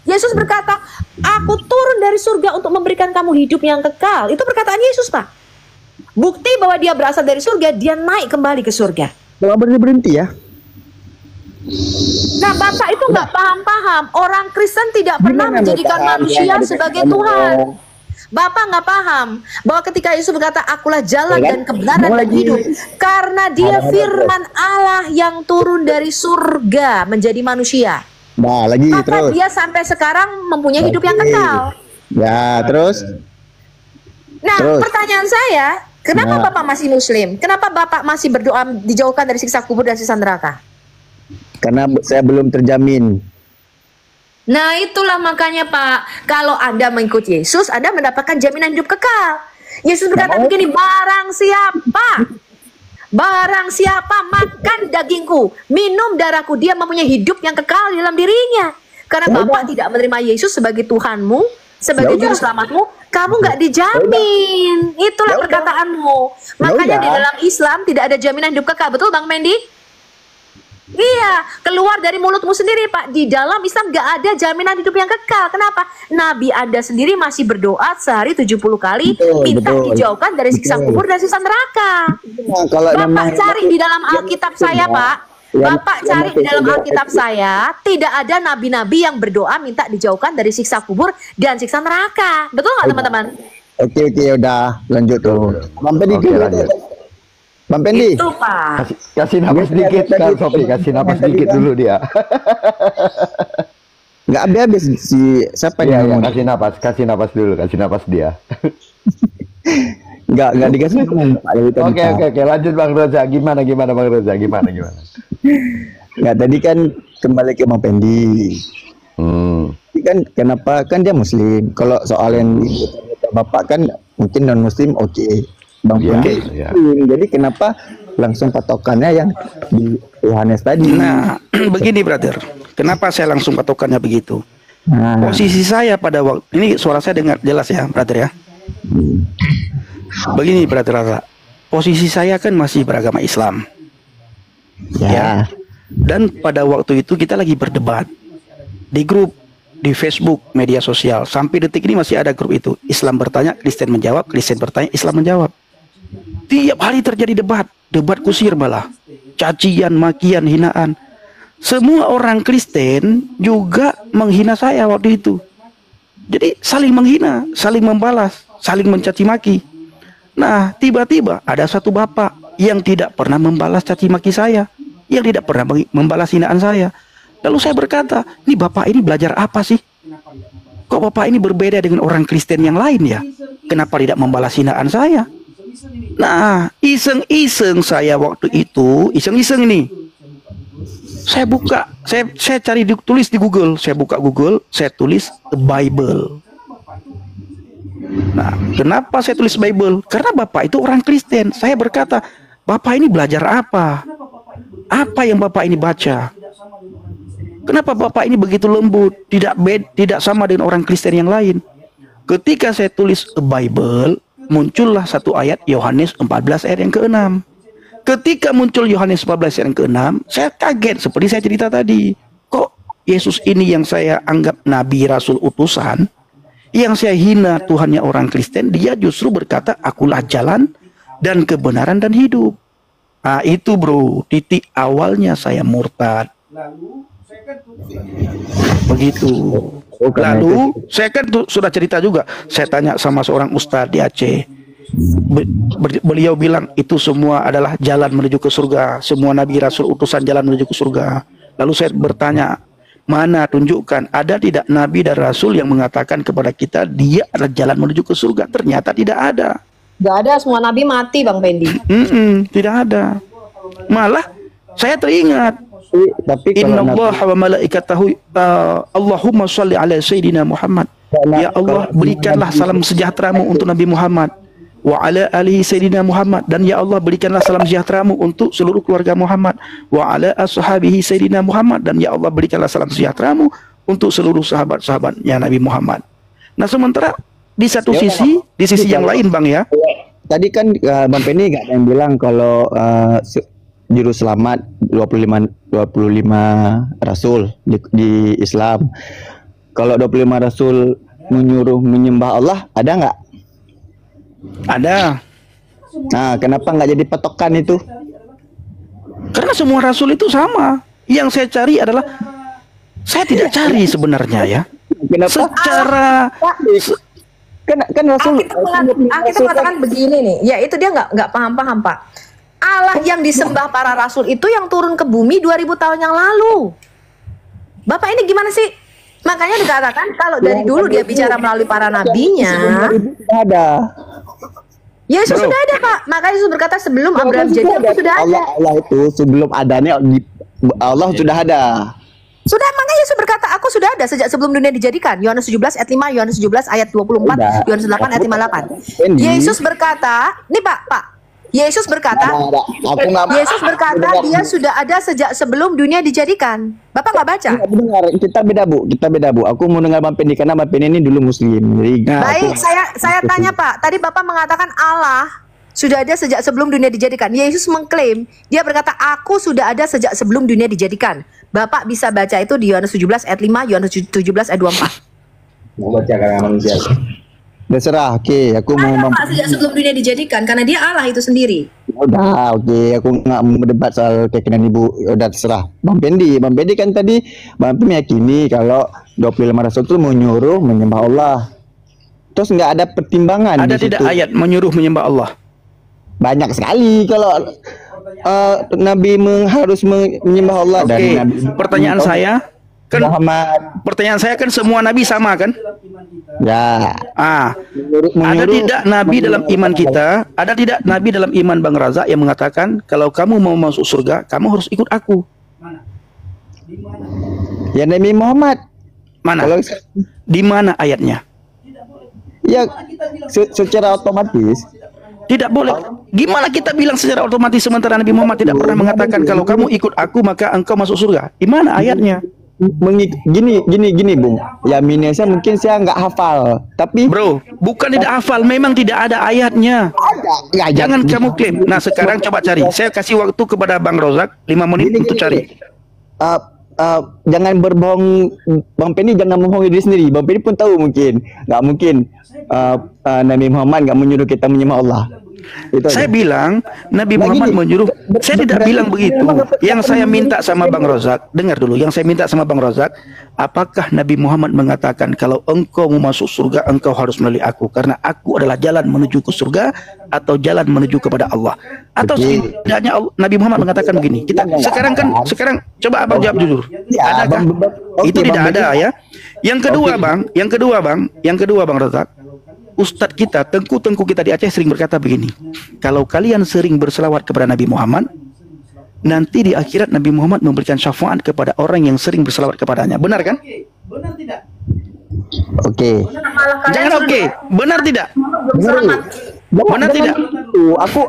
Yesus berkata, aku turun dari surga untuk memberikan kamu hidup yang kekal. Itu perkataan Yesus, Pak. Bukti bahwa dia berasal dari surga, dia naik kembali ke surga. Jangan berhenti ya. Nah, Bapak itu nggak paham-paham. Orang Kristen tidak pernah Gimana menjadikan paham? manusia Ya, sebagai paham. Tuhan. Bapak nggak paham bahwa ketika Yesus berkata, akulah jalan Ya kan? dan kebenaran dan Lagi. hidup. Karena dia firman Allah yang turun dari surga menjadi manusia. Nah, lagi Maka terus. dia sampai sekarang mempunyai hidup yang kekal. Ya, terus. Nah, Terus. pertanyaan saya, kenapa Nah. Bapak masih Muslim? Kenapa Bapak masih berdoa dijauhkan dari siksa kubur dan siksa neraka? Karena saya belum terjamin. Nah, itulah makanya Pak, kalau Anda mengikuti Yesus, Anda mendapatkan jaminan hidup kekal. Yesus berkata begini, barang siapa makan dagingku, minum darahku, dia mempunyai hidup yang kekal di dalam dirinya. Karena Bapak tidak menerima Yesus sebagai Tuhanmu, sebagai juru selamatmu, kamu nggak dijamin. Itulah perkataanmu. Makanya di dalam Islam tidak ada jaminan hidup kekal. Betul Bang Mendi? Iya, keluar dari mulutmu sendiri Pak. Di dalam Islam nggak ada jaminan hidup yang kekal. Kenapa? Nabi Anda sendiri masih berdoa sehari 70 kali, minta dijauhkan dari siksa kubur dan siksa neraka. Nah, kalau Bapak cari di dalam Alkitab saya Pak. Bapak cari di dalam Alkitab saya, tidak ada nabi-nabi yang berdoa minta dijauhkan dari siksa kubur dan siksa neraka. Betul nggak teman-teman? Oke, udah lanjut tuh. Bang Pendi, Oke, lanjut. Bang Pendi. Itu Pak. Kasih napas sedikit, Kak Sofi. Kasih napas sedikit dulu dia. Nggak habis si siapa Iya, yang iya, ngomong? kasih napas dulu, kasih napas dia. Nggak dikasih ngomong. Pak, dari tadi, Pak. Oke, lanjut Bang Reza. Gimana Bang Reza? Gimana? Nggak, tadi kan kembali ke Bang Pendi. Tapi kan kenapa kan dia Muslim? Kalau soal yang Bapak kan mungkin non Muslim, oke. Bang Iya, Pendi iya. Muslim. Jadi kenapa langsung patokannya yang di Yohanes tadi? Nah, begini brother. Kenapa saya langsung patokannya begitu? Nah, Posisi saya pada waktu ini, suara saya dengar jelas ya, brother ya. Begini brother Rara. Posisi saya kan masih beragama Islam. ya. Dan pada waktu itu kita lagi berdebat di grup, di Facebook, media sosial. Sampai detik ini masih ada grup itu. Islam bertanya, Kristen menjawab, Kristen bertanya, Islam menjawab. Tiap hari terjadi debat kusir malah. Cacian, makian, hinaan. Semua orang Kristen juga menghina saya waktu itu. Jadi saling menghina, saling membalas, saling mencaci maki. Nah, tiba-tiba ada satu bapak yang tidak pernah membalas caci maki saya, yang tidak pernah membalas hinaan saya. Lalu saya berkata, ini bapak ini belajar apa sih? Kok bapak ini berbeda dengan orang Kristen yang lain ya? Kenapa tidak membalas hinaan saya? Nah, iseng-iseng saya waktu itu, iseng-iseng nih. Saya buka, saya cari tulis di Google, saya buka Google, saya tulis the Bible. Nah, kenapa saya tulis Bible? Karena bapak itu orang Kristen. Saya berkata, bapak ini belajar apa? Apa yang bapak ini baca? Kenapa bapak ini begitu lembut, tidak sama dengan orang Kristen yang lain? Ketika saya tulis a Bible, muncullah satu ayat Yohanes 14 ayat yang ke-6. Ketika muncul Yohanes 14 ayat yang ke-6, saya kaget seperti saya cerita tadi. Kok Yesus ini yang saya anggap nabi, rasul, utusan, yang saya hina Tuhannya orang Kristen, dia justru berkata, akulah jalan dan kebenaran dan hidup. Nah itu bro, titik awalnya saya murtad. Begitu. Lalu saya kan sudah cerita juga. Saya tanya sama seorang ustadz di Aceh. Beliau bilang itu semua adalah jalan menuju ke surga. Semua nabi rasul utusan jalan menuju ke surga. Lalu saya bertanya, mana tunjukkan ada tidak nabi dan rasul yang mengatakan kepada kita dia adalah jalan menuju ke surga? Ternyata tidak ada. Gak ada, semua nabi mati Bang Pendi. Tidak ada. Malah saya teringat, Tapi Inna kalau Allah wa malaikatahu Allahumma sholli ala Sayyidina Muhammad. Ya Allah, berikanlah salam sejahteramu untuk Nabi Muhammad, wa ala alihi Sayyidina Muhammad, dan ya Allah berikanlah salam sejahteramu untuk seluruh keluarga Muhammad, wa ala ashabihi Sayyidina Muhammad, dan ya Allah berikanlah salam sejahteramu untuk seluruh sahabat-sahabatnya Nabi Muhammad. Nah sementara di satu sisi, di sisi yang lain Bang ya, tadi kan Bang Penny nggak ada yang bilang kalau juru selamat 25 rasul di Islam. Kalau 25 rasul menyuruh menyembah Allah, ada nggak? ada. Nah, kenapa nggak jadi patokan itu? Karena semua rasul itu sama. Yang saya cari adalah, saya tidak cari sebenarnya ya. Kenapa? Secara Kan Rasul Kita mengatakan begini nih, ya itu dia nggak paham Pak. Allah yang disembah para rasul itu yang turun ke bumi 2000 tahun yang lalu. Bapak ini gimana sih? Makanya dikatakan kalau dari dulu dia bicara melalui para nabinya. ada. Yesus sudah ada Pak. Makanya Yesus berkata sebelum Abraham jadi aku sudah ada. Allah itu sebelum adanya Allah sudah ada. Sudah, makanya Yesus berkata aku sudah ada sejak sebelum dunia dijadikan. Yohanes 17 ayat 5, Yohanes 17 ayat 24, Yohanes 8 ayat 58. Yesus berkata, nih Pak. Yesus berkata, Yesus berkata dia sudah ada sejak sebelum dunia dijadikan. Bapak nggak baca? Dengar, kita beda bu. Aku mau dengar Bang Pendi karena Bang Pendi ini dulu Muslim. Jadi, baik, saya tanya Pak. Tadi Bapak mengatakan Allah sudah ada sejak sebelum dunia dijadikan. Yesus mengklaim, dia berkata aku sudah ada sejak sebelum dunia dijadikan. Bapak bisa baca itu di Yohanes 17 ayat 5, Yohanes 17 ayat 24. Mau baca kan manusia. Terserah, oke. Aku mau Pak sejak sebelum dunia dijadikan karena dia Allah itu sendiri. Udah, oke. Aku nggak mau berdebat soal keyakinan ibu. Udah terserah. Bang Pendi kan tadi Bang Pendi meyakini kalau 25 Rasul itu menyuruh menyembah Allah. Terus nggak ada pertimbangan. ada tidak ayat menyuruh menyembah Allah? Banyak sekali kalau Nabi harus menyembah Allah. Oke. Dan Nabi Pertanyaan saya kan, Muhammad. pertanyaan saya kan semua nabi sama kan? Ya. Ada tidak nabi dalam iman kita? Ada tidak nabi dalam iman Bang Razak yang mengatakan kalau kamu mau masuk surga, kamu harus ikut aku? Ya Nabi Muhammad. Mana? Di mana ayatnya? Ya secara otomatis. Tidak boleh. Gimana kita bilang secara otomatis sementara Nabi Muhammad tidak pernah mengatakan kalau kamu ikut aku maka engkau masuk surga? Di mana ayatnya? Gini Bung. Ya minusnya mungkin saya nggak hafal. Tapi Bro, bukan tidak hafal, memang tidak ada ayatnya. ada. Jangan kamu klaim. Nah sekarang coba cari. Saya kasih waktu kepada Bang Rozak 5 menit untuk cari. Jangan berbohong, Bang Penny jangan membohongi diri sendiri. Bang Penny pun tahu nggak mungkin Nabi Muhammad nggak menyuruh kita menyembah Allah. Itu Saya aja. bilang Nabi Muhammad menyuruh. Saya tidak bilang begitu. Yang saya minta sama Bang Rozak, dengar dulu. Yang saya minta sama Bang Rozak, apakah Nabi Muhammad mengatakan kalau engkau mau masuk surga engkau harus melalui aku karena aku adalah jalan menuju ke surga atau jalan menuju kepada Allah? Atau setidaknya Nabi Muhammad mengatakan begini. Kita sekarang coba Abang jawab jujur. Ya, Adakah? Itu tidak ada ya. Yang kedua Bang Rozak, Ustadz kita, tengku kita di Aceh sering berkata begini, kalau kalian sering berselawat kepada Nabi Muhammad, nanti di akhirat Nabi Muhammad memberikan syafaat kepada orang yang sering berselawat kepadanya. Benar kan? Benar tidak? Oke. Jangan oke. Benar tidak? Benar tidak? Aku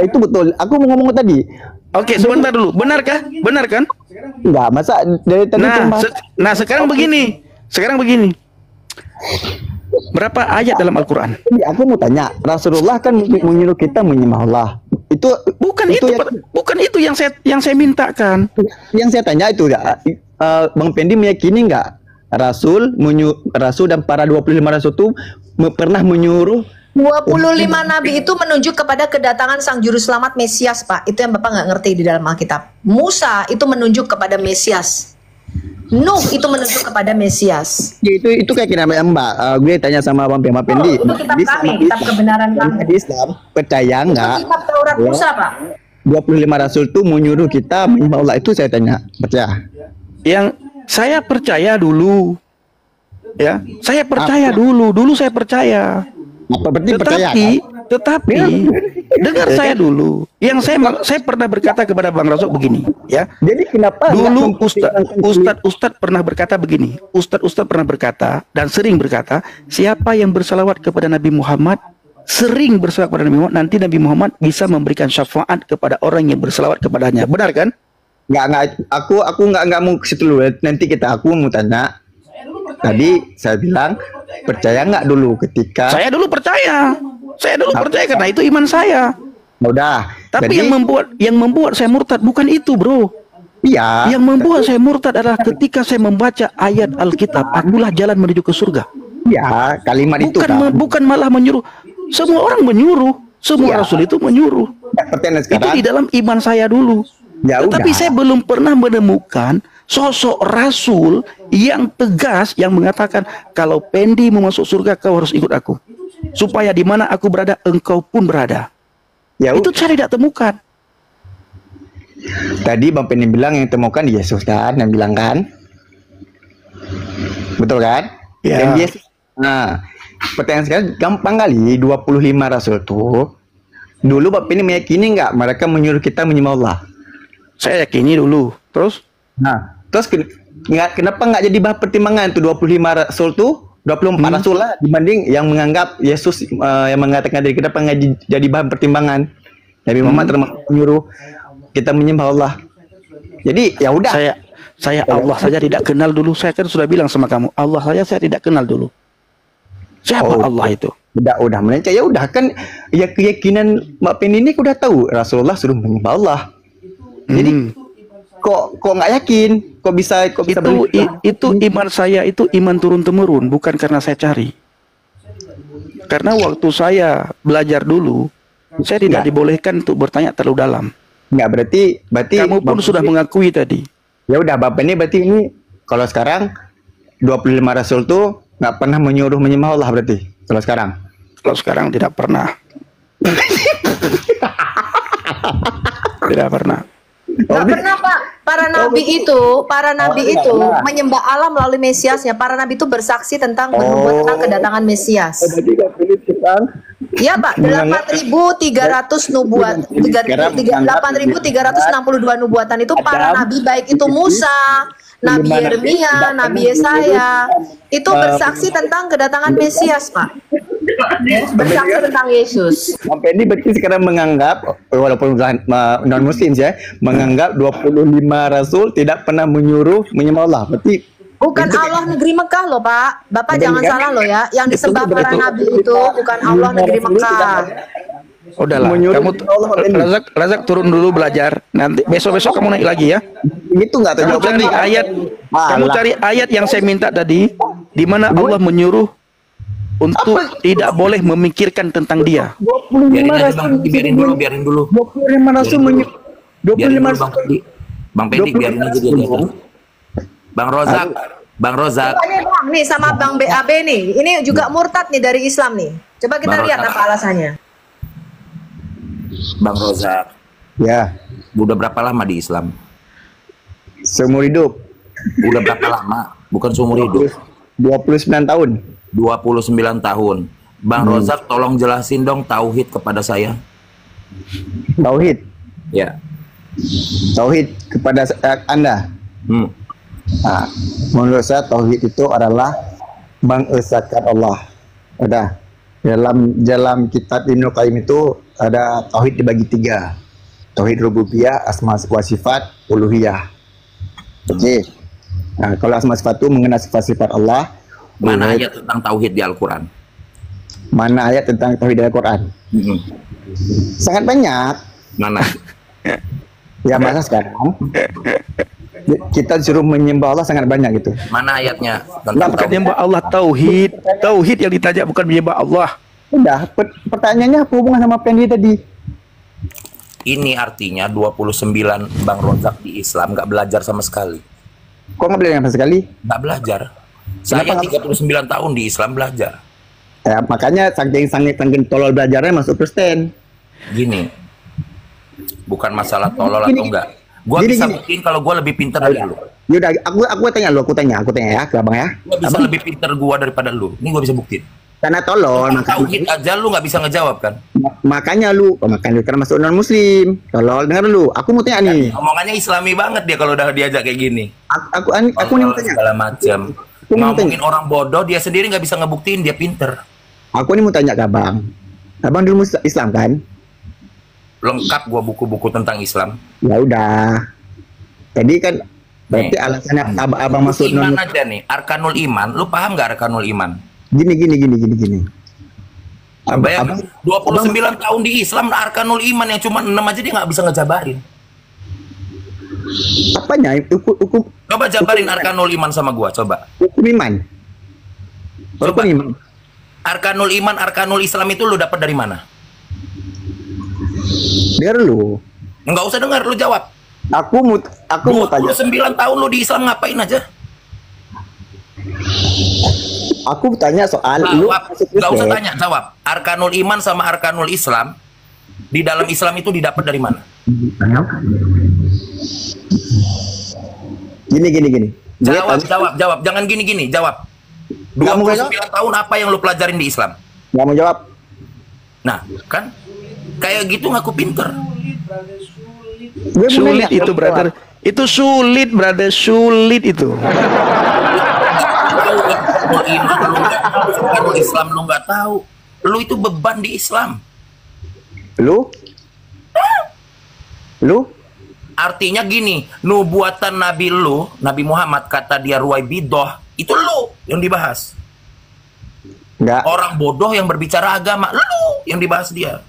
itu betul. Aku mau ngomong tadi. Oke, sebentar dulu. Benarkah? Benar kan? Enggak, masa dari tadi Nah, sekarang begini. Berapa ayat dalam Al-Quran? Aku mau tanya, Rasulullah kan menyuruh kita menyembah Allah. Bukan itu yang saya mintakan. Yang saya tanya itu ya, Bang Pendi meyakini nggak Rasul dan para 25 Rasul itu pernah menyuruh 25 nabi itu menunjuk kepada kedatangan sang juru selamat Mesias, Pak. Itu yang Bapak nggak ngerti di dalam Alkitab. Musa itu menunjuk kepada Mesias. Nuh itu menunjuk kepada Mesias. Ya, itu kayak kenapa Mbak? Gue tanya sama Bang Pendi. Itu kitab kami, kitab kebenaran kami. Di Islam percaya nggak? Kitab Taurat Musa, Pak. 25 Rasul itu menyuruh kita menyembah Allah, itu saya tanya. Percaya? Yang saya percaya dulu. Ya, saya percaya dulu saya percaya. Apa berarti percaya? Tetapi dengar saya dulu. Yang saya pernah berkata kepada Bang Razak begini, ya. Jadi kenapa dulu Ustadz pernah berkata begini. Ustadz pernah berkata dan sering berkata, siapa yang bersalawat kepada Nabi Muhammad, sering bersalawat kepada Nabi Muhammad, nanti Nabi Muhammad bisa memberikan syafaat kepada orang yang bersalawat kepadanya. Benar kan? Enggak, aku enggak mau ke situ dulu. Nanti aku mau tanya. Tadi saya bilang percaya nggak dulu ketika saya dulu percaya karena itu iman saya. Udah. Tapi yang membuat saya murtad bukan itu, bro. Iya. Yang membuat saya murtad adalah ketika saya membaca ayat Alkitab, akulah jalan menuju ke surga. Iya, kalimat itu kan. Bukan malah menyuruh. Semua orang menyuruh. Semua rasul itu menyuruh. Pertanyaan sekarang, itu di dalam iman saya dulu. Ya Tetapi udah. saya belum pernah menemukan sosok Rasul yang tegas yang mengatakan kalau Pendi mau masuk surga kau harus ikut aku. Supaya di mana aku berada engkau pun berada. Ya Itu saya tidak temukan. Tadi Bang Penny bilang yang temukan Yesus kan, yang bilang kan, betul kan? Ya. Dan Yesus. Nah, pertanyaan sekarang gampang kali. 25 rasul tuh dulu Bang Penny meyakini nggak mereka menyuruh kita menyembah Allah? Saya yakini dulu. Terus Nah, terus kenapa nggak jadi bahan pertimbangan tuh 25 rasul tuh 24 rasul lah dibanding yang menganggap Yesus yang mengatakan dari kenapa nggak jadi bahan pertimbangan? Nabi Muhammad termasuk menyuruh kita menyembah Allah. Jadi ya udah. saya Allah saja tidak kenal dulu. Saya kan sudah bilang sama kamu, Allah saja saya tidak kenal dulu. Siapa Allah itu? Udah mencari ya udah kan ya keyakinan Mbak Penny ini udah tahu Rasulullah suruh menyembah Allah. Jadi kok nggak yakin? Kok bisa itu iman saya itu iman turun temurun, bukan karena saya cari. Karena waktu saya belajar dulu, saya tidak dibolehkan untuk bertanya terlalu dalam. Nggak berarti Kamu pun sudah mengakui tadi. Ya udah Bapak ini berarti ini kalau sekarang 25 rasul tuh nggak pernah menyuruh menyembah Allah berarti kalau sekarang. Kalau sekarang tidak pernah. Tidak pernah. Nggak pernah Pak. Para nabi itu menyembah Allah melalui Mesiasnya. Para nabi itu bersaksi tentang menubuat tentang kedatangan Mesias. Iya Pak, 8.300 nubuat, 8.362 nubuatan itu para nabi, baik itu Musa, Nabi Yeremia, Nabi Yesaya, itu bersaksi tentang kedatangan Mesias Pak. Bersaksi tentang Yesus. Sampai ini berarti sekarang menganggap walaupun non muslim ya, menganggap 25 rasul tidak pernah menyuruh menyembah Allah. Berarti Bukan Allah negeri Mekah loh Pak. Bapak jangan salah loh ya. Yang disembah para nabi itu bukan Allah negeri Mekah. Udahlah, kamu Razak turun dulu belajar. Nanti besok-besok kamu naik lagi ya. Itu nggak tahu Kamu cari ayat. Kamu cari ayat yang saya minta tadi, di mana Allah menyuruh untuk tidak boleh memikirkan tentang dia. 25 rasul Biarin dulu. 25 rasul menyuruh 25 rasul. Bang Pedik biarin aja dia. Bang Rozak. Coba nih Bang, nih sama Bang BAB nih. Ini juga murtad nih dari Islam nih. Coba kita lihat apa alasannya. Bang Rozak. Ya, Udah berapa lama di Islam? seumur hidup. Udah berapa lama? Bukan seumur hidup. 29 tahun. 29 tahun. Bang Rozak tolong jelasin dong tauhid kepada saya. Tauhid. Ya. Tauhid kepada Anda. Nah, menurut saya tauhid itu adalah mengesahkan Allah. Ada dalam kitab Ibnu Qayyim itu ada tauhid dibagi 3. Tauhid rububiyah, asma wa sifat, uluhiyah. Oke. Nah, kalau asma sifat itu mengenal sifat-sifat Allah. Mana ayat tentang tauhid di Al-Quran? Mana ayat tentang tauhid di Al-Quran? Sangat banyak. Mana? Ya masa sekarang kita disuruh menyembah Allah sangat banyak gitu. Mana ayatnya tentang Bukan tauhid? menyembah Allah, tauhid yang ditanya, bukan menyembah Allah. Udah, pertanyaannya apa hubungan sama Pendi tadi? Ini artinya 29 Bang Rozak di Islam nggak belajar sama sekali. Kok nggak belajar sama sekali? Nggak belajar. Saya 39 tahun di Islam belajar. Ya, makanya saking tolol belajarnya masuk Kristen. Gini, bukan masalah tolol atau enggak. Gua bisa buktiin kalau gua lebih pintar dari lu. Yaudah, aku tanya ya ke abang ya. Gua bisa lebih pintar gua daripada lu. Ini gua bisa buktiin. Karena tolol, Tauhid aja lu nggak bisa ngejawab kan? makanya lu karena masuk non muslim. Tolol, dengar dulu. Aku mau tanya nih. Omongannya Islami banget dia kalau udah diajak kayak gini. Aku nih mau tanya. Segala macam. Ngomongin orang bodoh, dia sendiri nggak bisa ngebuktiin dia pinter. Aku nih mau tanya ke abang. Abang dulu Islam kan? Lengkap gua buku-buku tentang Islam. Ya udah. Tadi kan berarti alasannya abang masuk iman non aja nih, arkanul iman. Lu paham nggak arkanul iman? Gini. Bayang 29 tahun di Islam, arkanul iman yang cuma 6 aja dia nggak bisa ngejabarin. Apanya? Hukum Coba jabarin arkanul iman sama gua, coba. hukum iman. Coba. Hukum iman. Arkanul iman, arkanul Islam itu lu dapat dari mana? Dengar lu. Nggak usah dengar, lu jawab. Aku mau tanya. 29 tahun lu di Islam ngapain aja? Aku tanya soal lu Jawab, gak usah tanya, jawab. Arkanul iman sama arkanul Islam di dalam Islam itu didapat dari mana? Gini. Jawab. Jangan gini, jawab. Nggak mau 29 tahun apa yang lu pelajarin di Islam? Nggak mau jawab. Nah, kan kayak gitu ngaku pinter. Sulit itu, brother. Itu sulit, brother. Sulit itu. Kalau Islam lu nggak tahu, lu itu beban di Islam. Lu? Artinya gini, nubuatan Nabi lu, Nabi Muhammad kata dia ruwaibidoh, itu lu yang dibahas. Enggak. Orang bodoh yang berbicara agama, lu yang dibahas dia.